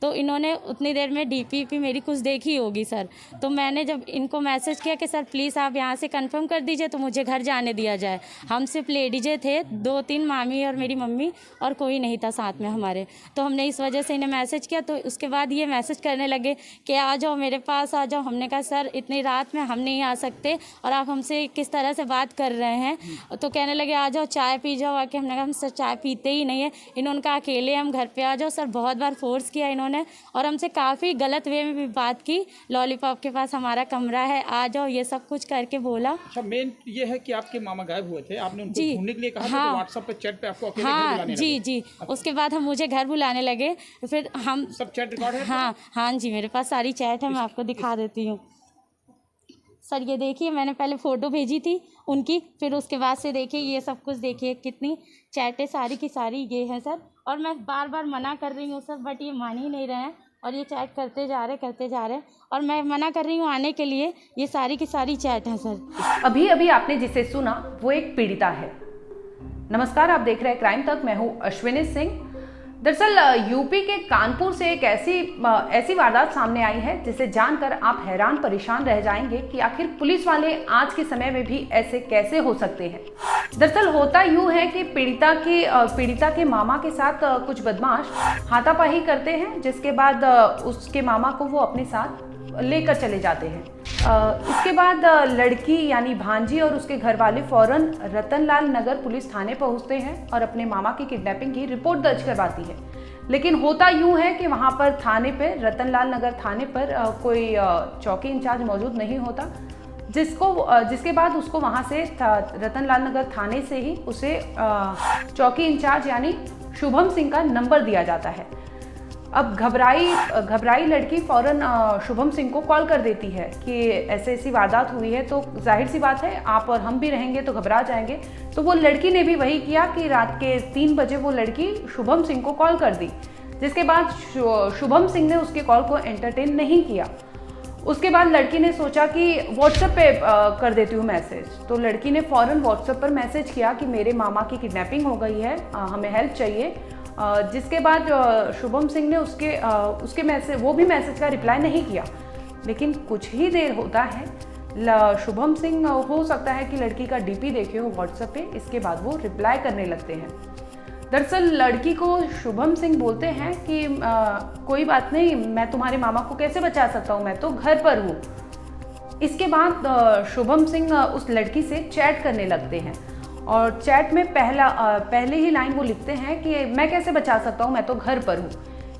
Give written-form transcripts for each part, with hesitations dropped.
तो इन्होंने उतनी देर में DP मेरी कुछ देखी होगी सर। तो मैंने जब इनको मैसेज किया कि सर प्लीज़ आप यहाँ से कंफर्म कर दीजिए तो मुझे घर जाने दिया जाए। हम सिर्फ लेडीज़ें थे, 2-3 मामी और मेरी मम्मी, और कोई नहीं था साथ में हमारे। तो हमने इस वजह से इन्हें मैसेज किया। तो उसके बाद ये मैसेज करने लगे कि आ जाओ मेरे पास आ जाओ। हमने कहा सर इतनी रात में हम नहीं आ सकते और आप हमसे किस तरह से बात कर रहे हैं। तो कहने लगे आ जाओ चाय पी जाओ आके। हमने कहा हम सर चाय पीते ही नहीं है। इन्होंने कहा अकेले हम घर पे आ जाओ। सर बहुत बार फोर्स किया इन्होंने और हमसे काफ़ी गलत वे में भी बात की। लॉलीपॉप के पास हमारा कमरा है, आ जाओ, ये सब कुछ करके बोला। अच्छा, मेन ये है कि आपके मामा गायब हुए थे, आपने उनको ढूंढने के लिए कहा था, तो व्हाट्सएप पे चैट पे आपको अकेले घर बुलाने लगे। जी। उसके बाद हम मुझे घर बुलाने लगे। फिर हम सब चैट रिकॉर्ड है? हाँ जी, मेरे पास सारी चैट है, मैं आपको दिखा देती हूँ। सर ये देखिए, मैंने पहले फ़ोटो भेजी थी उनकी, फिर उसके बाद से देखिए ये सब कुछ देखिए, कितनी चैटें सारी की सारी ये हैं सर। और मैं बार बार मना कर रही हूँ सर, बट ये मान ही नहीं रहे हैं और ये चैट करते जा रहे और मैं मना कर रही हूँ आने के लिए। ये सारी की सारी चैट हैं सर। अभी अभी आपने जिसे सुना वो एक पीड़िता है। नमस्कार, आप देख रहे हैं क्राइम तक, मैं हूँ अश्विनी सिंह। दरअसल यूपी के कानपुर से एक ऐसी वारदात सामने आई है जिसे जानकर आप हैरान परेशान रह जाएंगे कि आखिर पुलिस वाले आज के समय में भी ऐसे कैसे हो सकते हैं। दरअसल होता यूं है कि पीड़िता के मामा के साथ कुछ बदमाश हाथापाई करते हैं, जिसके बाद उसके मामा को वो अपने साथ लेकर चले जाते हैं। इसके बाद लड़की यानी भांजी और उसके घर वाले फौरन रतनलाल नगर पुलिस थाने पहुंचते हैं और अपने मामा की किडनैपिंग की रिपोर्ट दर्ज करवाती है। लेकिन होता यूं है कि वहां पर थाने पर, रतनलाल नगर थाने पर कोई चौकी इंचार्ज मौजूद नहीं होता, जिसके बाद उसको वहां से रतनलाल नगर थाने से ही उसे चौकी इंचार्ज यानी शुभम सिंह का नंबर दिया जाता है। अब घबराई लड़की फौरन शुभम सिंह को कॉल कर देती है कि ऐसी वारदात हुई है, तो जाहिर सी बात है आप और हम भी रहेंगे तो घबरा जाएंगे। तो वो लड़की ने भी वही किया कि रात के 3 बजे वो लड़की शुभम सिंह को कॉल कर दी, जिसके बाद शुभम सिंह ने उसके कॉल को एंटरटेन नहीं किया। उसके बाद लड़की ने सोचा कि व्हाट्सएप पे कर देती हूँ मैसेज। तो लड़की ने फ़ौरन व्हाट्सएप पर मैसेज किया कि मेरे मामा की किडनैपिंग हो गई है, हमें हेल्प चाहिए। जिसके बाद शुभम सिंह ने उसके मैसेज का रिप्लाई नहीं किया। लेकिन कुछ ही देर होता है, शुभम सिंह हो सकता है कि लड़की का DP देखे हो व्हाट्सएप पे, इसके बाद वो रिप्लाई करने लगते हैं। दरअसल लड़की को शुभम सिंह बोलते हैं कि कोई बात नहीं, मैं तुम्हारे मामा को कैसे बचा सकता हूँ, मैं तो घर पर हूँ। इसके बाद शुभम सिंह उस लड़की से चैट करने लगते हैं और चैट में पहले ही लाइन वो लिखते हैं कि मैं कैसे बचा सकता हूँ, मैं तो घर पर हूँ।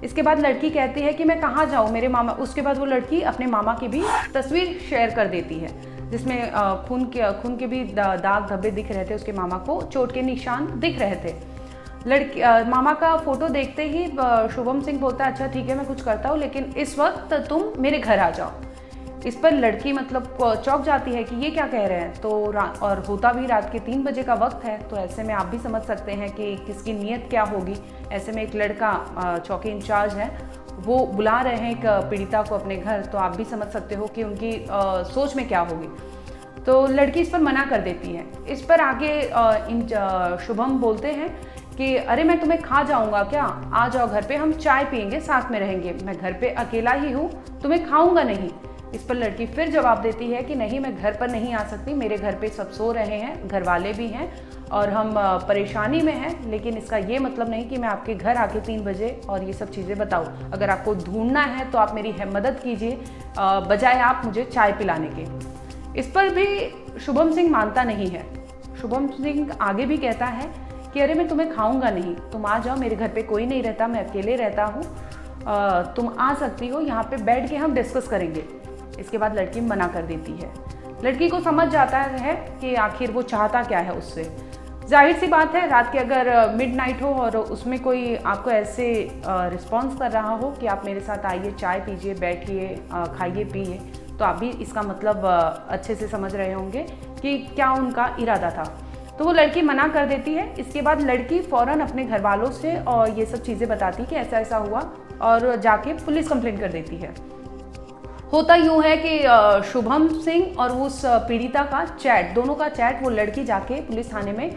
इसके बाद लड़की कहती है कि मैं कहाँ जाऊँ, मेरे मामा। उसके बाद वो लड़की अपने मामा की भी तस्वीर शेयर कर देती है, जिसमें खून के भी दाग धब्बे दिख रहे थे, उसके मामा को चोट के निशान दिख रहे थे। मामा का फोटो देखते ही शुभम सिंह बोलता है अच्छा ठीक है मैं कुछ करता हूँ, लेकिन इस वक्त तुम मेरे घर आ जाओ। इस पर लड़की मतलब चौंक जाती है कि ये क्या कह रहे हैं। तो और होता भी रात के 3 बजे का वक्त है, तो ऐसे में आप भी समझ सकते हैं कि किसकी नीयत क्या होगी। ऐसे में एक लड़का चौकी इंचार्ज है, वो बुला रहे हैं एक पीड़िता को अपने घर, तो आप भी समझ सकते हो कि उनकी सोच में क्या होगी। तो लड़की इस पर मना कर देती है। इस पर आगे शुभम बोलते हैं कि अरे मैं तुम्हें खा जाऊंगा क्या, आ जाओ घर पे, हम चाय पियेंगे, साथ में रहेंगे, मैं घर पे अकेला ही हूँ, तुम्हें खाऊंगा नहीं। इस पर लड़की फिर जवाब देती है कि नहीं, मैं घर पर नहीं आ सकती, मेरे घर पे सब सो रहे हैं, घर वाले भी हैं और हम परेशानी में हैं, लेकिन इसका ये मतलब नहीं कि मैं आपके घर आके 3 बजे और ये सब चीज़ें बताऊँ। अगर आपको ढूंढना है तो आप मेरी मदद कीजिए, बजाय आप मुझे चाय पिलाने के। इस पर भी शुभम सिंह मानता नहीं है। शुभम सिंह आगे भी कहता है कि अरे मैं तुम्हें खाऊंगा नहीं, तुम आ जाओ, मेरे घर पे कोई नहीं रहता, मैं अकेले रहता हूँ, तुम आ सकती हो, यहाँ पे बैठ के हम डिस्कस करेंगे। इसके बाद लड़की मना कर देती है। लड़की को समझ जाता है कि आखिर वो चाहता क्या है उससे। जाहिर सी बात है, रात के अगर मिडनाइट हो और उसमें कोई आपको ऐसे रिस्पॉन्स कर रहा हो कि आप मेरे साथ आइए, चाय पीजिए, बैठिए, खाइए पिए, तो आप भी इसका मतलब अच्छे से समझ रहे होंगे कि क्या उनका इरादा था। तो वो लड़की मना कर देती है। इसके बाद लड़की फ़ौरन अपने घर वालों से और ये सब चीज़ें बताती कि ऐसा ऐसा हुआ और जाके पुलिस कंप्लेंट कर देती है। होता यूँ है कि शुभम सिंह और उस पीड़िता का चैट, दोनों का चैट वो लड़की जाके पुलिस थाने में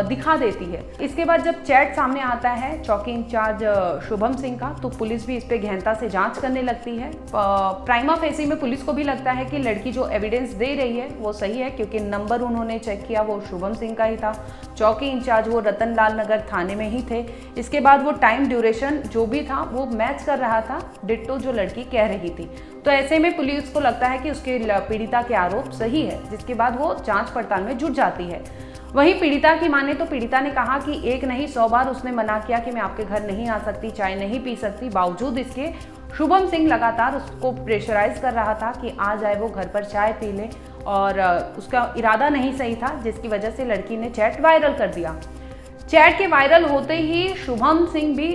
दिखा देती है। इसके बाद जब चैट सामने आता है चौकी इंचार्ज शुभम सिंह का, तो पुलिस भी इस पे गहनता से जांच करने लगती है। प्राइमा फेसी में पुलिस को भी लगता है कि लड़की जो एविडेंस दे रही है वो सही है, क्योंकि नंबर उन्होंने चेक किया वो शुभम सिंह का ही था। चौकी इंचार्ज वो रतन लाल नगर थाने में ही थे। इसके बाद वो टाइम ड्यूरेशन जो भी था वो मैच कर रहा था डिट्टो जो लड़की कह रही थी। तो ऐसे में पुलिस को लगता है कि उसके पीड़िता के आरोप सही है, जिसके बाद वो जांच पड़ताल में जुट जाती है। वहीं पीड़िता की माने तो पीड़िता ने कहा कि एक नहीं 100 बार उसने मना किया कि मैं आपके घर नहीं आ सकती, चाय नहीं पी सकती। बावजूद इसके शुभम सिंह लगातार उसको प्रेशराइज कर रहा था कि आ जाए वो घर पर चाय पी ले, और उसका इरादा नहीं सही था, जिसकी वजह से लड़की ने चैट वायरल कर दिया। चैट के वायरल होते ही शुभम सिंह भी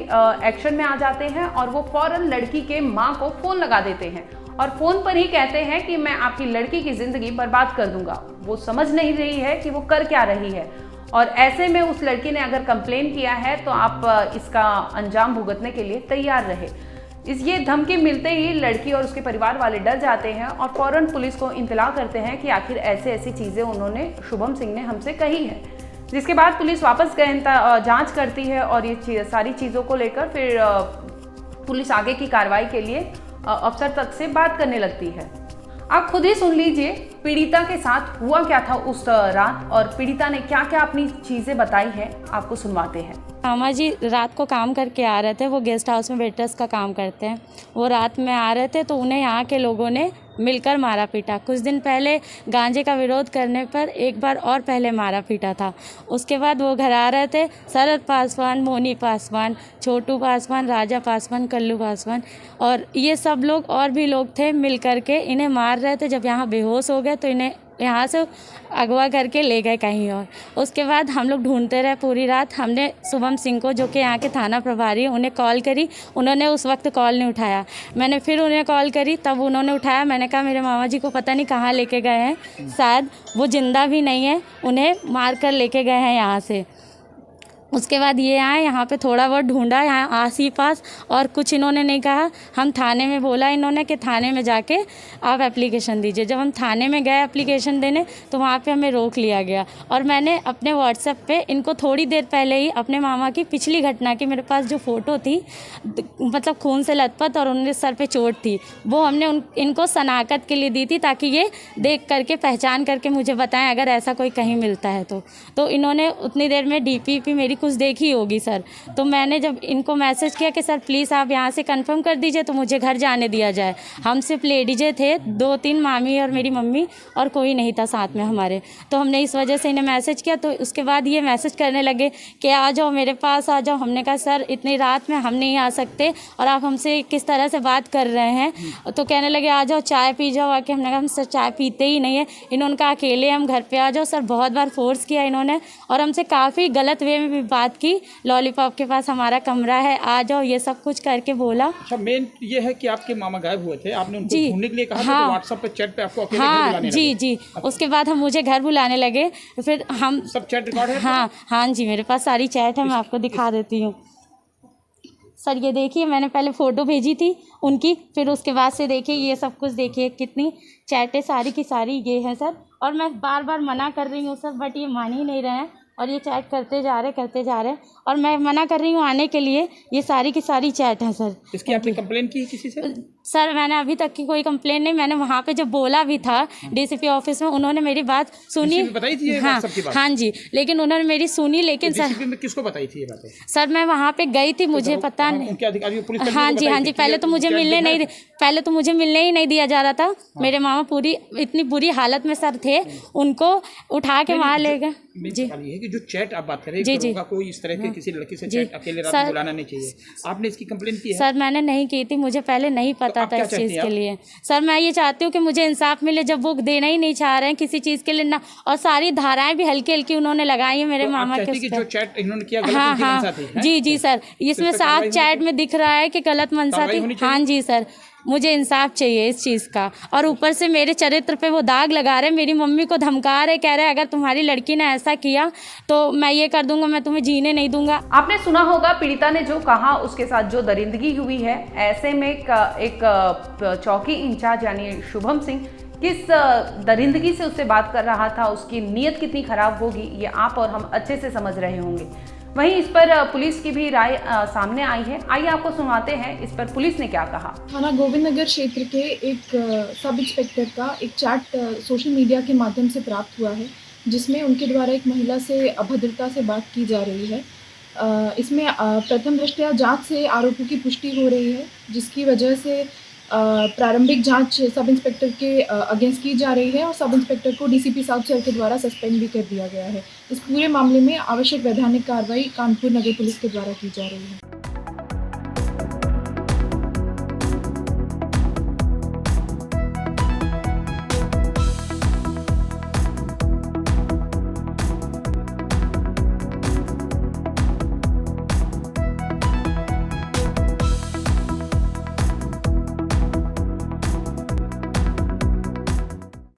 एक्शन में आ जाते हैं और वो फौरन लड़की के माँ को फोन लगा देते हैं और फोन पर ही कहते हैं कि मैं आपकी लड़की की जिंदगी बर्बाद कर दूंगा। वो समझ नहीं रही है कि वो कर क्या रही है, और ऐसे में उस लड़की ने अगर कंप्लेन किया है तो आप इसका अंजाम भुगतने के लिए तैयार रहे। ये धमकी मिलते ही लड़की और उसके परिवार वाले डर जाते हैं और फौरन पुलिस को इत्तला करते हैं कि आखिर ऐसी चीज़ें उन्होंने शुभम सिंह ने हमसे कही है। जिसके बाद पुलिस वापस जांच करती है और ये सारी चीज़ों को लेकर फिर पुलिस आगे की कार्रवाई के लिए अफसर तक से बात करने लगती है। आप खुद ही सुन लीजिए पीड़िता के साथ हुआ क्या था उस रात और पीड़िता ने क्या क्या अपनी चीज़ें बताई है, आपको सुनवाते हैं। मामा जी रात को काम करके आ रहे थे, वो गेस्ट हाउस में वेटर्स का काम करते हैं। वो रात में आ रहे थे तो उन्हें यहाँ के लोगों ने मिलकर मारा पीटा। कुछ दिन पहले गांजे का विरोध करने पर एक बार और पहले मारा पीटा था। उसके बाद वो घर आ रहे थे, शरद पासवान, मोनी पासवान, छोटू पासवान, राजा पासवान, कल्लू पासवान और ये सब लोग और भी लोग थे, मिल करके इन्हें मार रहे थे। जब यहाँ बेहोश हो गए तो इन्हें यहाँ से अगवा करके ले गए कहीं और। उसके बाद हम लोग ढूंढते रहे पूरी रात। हमने शुभम सिंह को, जो कि यहाँ के थाना प्रभारी, उन्हें कॉल करी। उन्होंने उस वक्त कॉल नहीं उठाया। मैंने फिर उन्हें कॉल करी, तब उन्होंने उठाया। मैंने कहा मेरे मामा जी को पता नहीं कहाँ लेके गए हैं, शायद वो जिंदा भी नहीं है, उन्हें मार कर लेके गए हैं यहाँ से। उसके बाद ये आए, यहाँ पे थोड़ा बहुत ढूंढा यहाँ आस ही पास, और कुछ इन्होंने नहीं कहा। हम थाने में बोला इन्होंने कि थाने में जाके आप एप्लीकेशन दीजिए। जब हम थाने में गए एप्लीकेशन देने तो वहाँ पे हमें रोक लिया गया, और मैंने अपने व्हाट्सएप पे इनको थोड़ी देर पहले ही अपने मामा की पिछली घटना की, मेरे पास जो फ़ोटो थी मतलब खून से लथपथ और उनके सर पे चोट थी, वो हमने इनको शनाख्त के लिए दी थी, ताकि ये देख करके पहचान करके मुझे बताएं अगर ऐसा कोई कहीं मिलता है तो इन्होंने उतनी देर में डीपीपी मेरी कुछ देखी होगी सर। तो मैंने जब इनको मैसेज किया कि सर प्लीज़ आप यहाँ से कंफर्म कर दीजिए तो मुझे घर जाने दिया जाए। हम सिर्फ लेडीज़ें थे, 2-3 मामी और मेरी मम्मी, और कोई नहीं था साथ में हमारे। तो हमने इस वजह से इन्हें मैसेज किया। तो उसके बाद ये मैसेज करने लगे कि आ जाओ मेरे पास आ जाओ। हमने कहा सर इतनी रात में हम नहीं आ सकते, और आप हमसे किस तरह से बात कर रहे हैं। तो कहने लगे आ जाओ चाय पी जाओ आके। हमने कहा हम सर चाय पीते ही नहीं है। इन्होंने कहा अकेले हम घर पे आ जाओ। सर बहुत बार फोर्स किया इन्होंने, और हमसे काफ़ी गलत वे में भी बात की। लॉलीपॉप के पास हमारा कमरा है, आ जाओ, ये सब कुछ करके बोला। अच्छा, मेन ये है कि आपके मामा गायब हुए थे, आपने उनको ढूंढने के लिए कहा हाँ, था, तो व्हाट्सएप पे चैट पे आपको अकेले घर बुलाने जी लगे। जी। उसके बाद हम मुझे घर बुलाने लगे, फिर हम सब चैट रिकॉर्ड है? हाँ जी, मेरे पास सारी चैट है, मैं आपको दिखा देती हूँ। सर ये देखिए, मैंने पहले फ़ोटो भेजी थी उनकी, फिर उसके बाद से देखिए ये सब कुछ देखिए, कितनी चैटें सारी की सारी ये हैं सर। और मैं बार बार मना कर रही हूँ सर, बट ये मान ही नहीं रहे हैं, और ये चैट करते जा रहे हैं, और मैं मना कर रही हूँ आने के लिए। ये सारी की सारी चैट हैं सर। इसकी आपने कंप्लेन की किसी से? सर मैंने अभी तक की कोई कंप्लेन नहीं। मैंने वहाँ पे जब बोला भी था डीसीपी ऑफिस में, उन्होंने मेरी बात सुनी। बताई थी ये हाँ, बात? हाँ जी, लेकिन उन्होंने मेरी सुनी। लेकिन सर डीसीपी में किसको बताई थी ये बातें? सर मैं वहाँ पे गई थी, मुझे पता नहीं। हाँ जी, पहले तो मुझे मिलने ही नहीं दिया जा रहा था। मेरे मामा इतनी बुरी हालत में सर थे, उनको उठा के वहाँ ले गए। जी, ये कि जो चैट आप बात कर रहे हैं, कोई इस तरह के किसी लड़की से चैट अकेले रात में बुलाना नहीं चाहिए। आपने इसकी कंप्लेन की है? सर मैंने नहीं की थी, मुझे पहले नहीं पता था इस चीज़ के लिए। सर मैं ये चाहती हूँ कि मुझे इंसाफ मिले, जब वो देना ही नहीं चाह रहे हैं किसी चीज़ के लिए ना, और सारी धाराएं भी हल्की हल्की उन्होंने लगाई है मेरे मामा के ऊपर। जो चैट इन्होंने किया हाँ, जी सर, इसमें साफ चैट में दिख रहा है कि गलत मंशा थी। हाँ जी सर, मुझे इंसाफ चाहिए इस चीज़ का। और ऊपर से मेरे चरित्र पे वो दाग लगा रहे, मेरी मम्मी को धमका रहे, कह रहे अगर तुम्हारी लड़की ने ऐसा किया तो मैं ये कर दूंगा, मैं तुम्हें जीने नहीं दूंगा। आपने सुना होगा पीड़िता ने जो कहा, उसके साथ जो दरिंदगी हुई है। ऐसे में एक चौकी इंचार्ज यानी शुभम सिंह किस दरिंदगी से उससे बात कर रहा था, उसकी नीयत कितनी खराब होगी, ये आप और हम अच्छे से समझ रहे होंगे। वहीं इस पर पुलिस की भी राय सामने आई है। आइए आपको सुनाते हैं इस पर पुलिस ने क्या कहा। थाना गोविंद नगर क्षेत्र के एक सब इंस्पेक्टर का एक चैट सोशल मीडिया के माध्यम से प्राप्त हुआ है, जिसमें उनके द्वारा एक महिला से अभद्रता से बात की जा रही है। इसमें प्रथम दृष्टया जांच से आरोपों की पुष्टि हो रही है, जिसकी वजह से प्रारंभिक जांच सब इंस्पेक्टर के अगेंस्ट की जा रही है और सब इंस्पेक्टर को डीसीपी साउथ शहर के द्वारा सस्पेंड भी कर दिया गया है। इस पूरे मामले में आवश्यक वैधानिक कार्रवाई कानपुर नगर पुलिस के द्वारा की जा रही है।